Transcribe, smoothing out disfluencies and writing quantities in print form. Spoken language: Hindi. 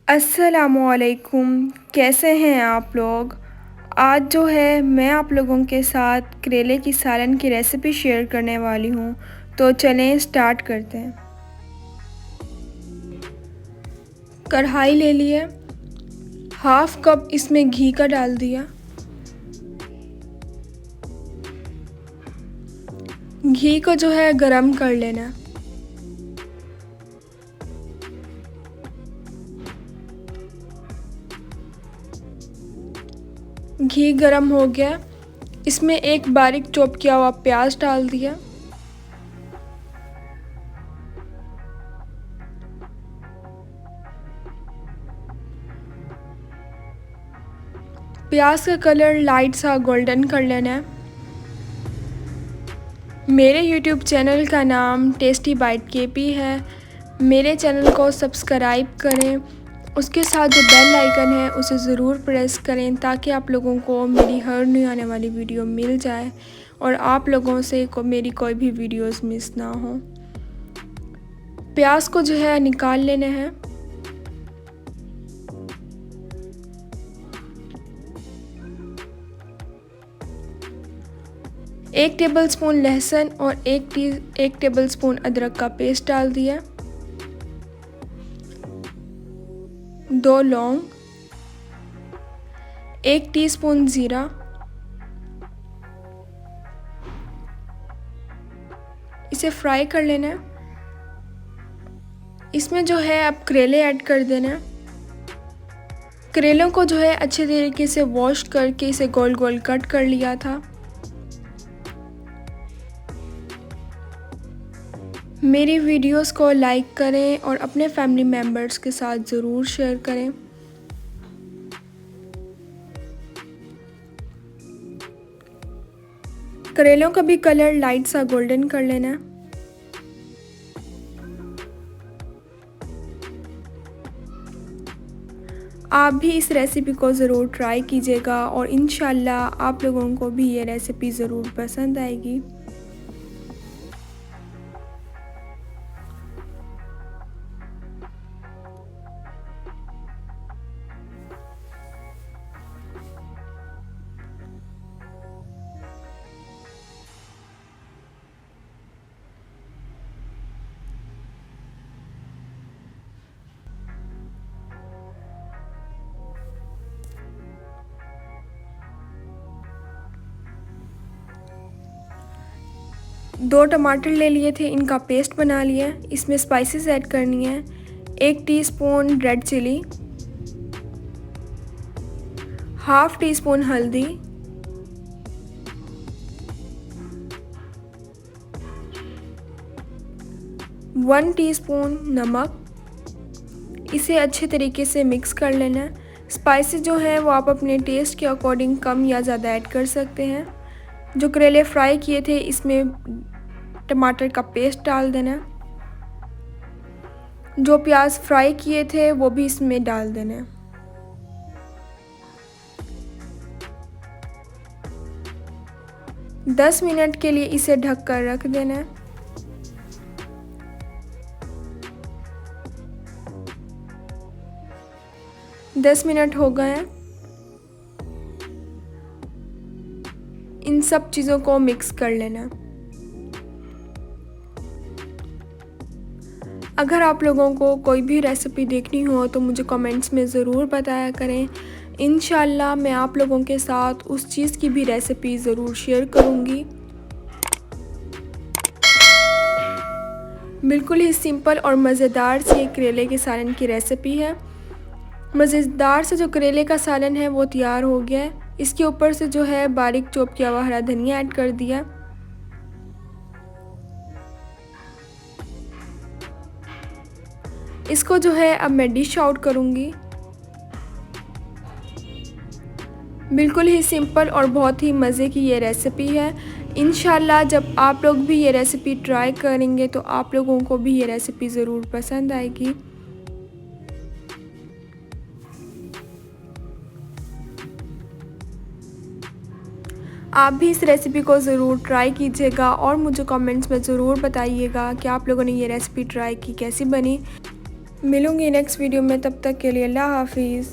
अस्सलामुअलैकुम। कैसे हैं आप लोग। आज जो है मैं आप लोगों के साथ करेले की सालन की रेसिपी शेयर करने वाली हूँ। तो चलें स्टार्ट करते हैं। कढ़ाई ले लिए, हाफ कप इसमें घी का डाल दिया। घी को जो है गरम कर लेना। घी गरम हो गया, इसमें एक बारीक चॉप किया हुआ प्याज डाल दिया। प्याज का कलर लाइट सा गोल्डन कर लेना है। मेरे YouTube चैनल का नाम टेस्टी बाइट केपी है। मेरे चैनल को सब्सक्राइब करें, उसके साथ जो बेल आइकन है उसे ज़रूर प्रेस करें ताकि आप लोगों को मेरी हर न्यू आने वाली वीडियो मिल जाए और आप लोगों से मेरी कोई भी वीडियोस मिस ना हो। प्याज को जो है निकाल लेना है। एक टेबलस्पून लहसुन और एक टेबलस्पून अदरक का पेस्ट डाल दिया। 2 लौंग, 1 टीस्पून ज़ीरा, इसे फ्राई कर लेना है। इसमें जो है अब करेले ऐड कर देना है। करेलों को जो है अच्छे तरीके से वॉश करके इसे गोल गोल कट कर लिया था। मेरी वीडियोस को लाइक करें और अपने फैमिली मेम्बर्स के साथ ज़रूर शेयर करें। करेलों का भी कलर लाइट सा गोल्डन कर लेना है। आप भी इस रेसिपी को ज़रूर ट्राई कीजिएगा और इंशाल्लाह आप लोगों को भी ये रेसिपी ज़रूर पसंद आएगी। दो टमाटर ले लिए थे, इनका पेस्ट बना लिया। इसमें स्पाइसेस ऐड करनी है। 1 teaspoon red chilli, half teaspoon हल्दी, 1 टीस्पून नमक। इसे अच्छे तरीके से मिक्स कर लेना है। स्पाइसेस जो है वो आप अपने टेस्ट के अकॉर्डिंग कम या ज़्यादा ऐड कर सकते हैं। जो करेले फ्राई किए थे इसमें टमाटर का पेस्ट डाल देना। जो प्याज फ्राई किए थे वो भी इसमें डाल देना। 10 मिनट के लिए इसे ढक कर रख देना। 10 मिनट हो गए हैं। इन सब चीज़ों को मिक्स कर लेना। अगर आप लोगों को कोई भी रेसिपी देखनी हो तो मुझे कमेंट्स में ज़रूर बताया करें। इंशाल्लाह मैं आप लोगों के साथ उस चीज़ की भी रेसिपी ज़रूर शेयर करूँगी। बिल्कुल ही सिंपल और मज़ेदार सी करेले के सालन की रेसिपी है। मज़ेदार से जो करेले का सालन है वो तैयार हो गया है। इसके ऊपर से जो है बारीक चॉप किया हुआ हरा धनिया ऐड कर दिया। इसको जो है अब मैं डिश आउट करूँगी। बिल्कुल ही सिंपल और बहुत ही मज़े की ये रेसिपी है। इंशाल्लाह जब आप लोग भी ये रेसिपी ट्राई करेंगे तो आप लोगों को भी ये रेसिपी ज़रूर पसंद आएगी। आप भी इस रेसिपी को ज़रूर ट्राई कीजिएगा और मुझे कमेंट्स में ज़रूर बताइएगा कि आप लोगों ने ये रेसिपी ट्राई की कैसी बनी। मिलूँगी नेक्स्ट वीडियो में, तब तक के लिए अल्लाह हाफिज़।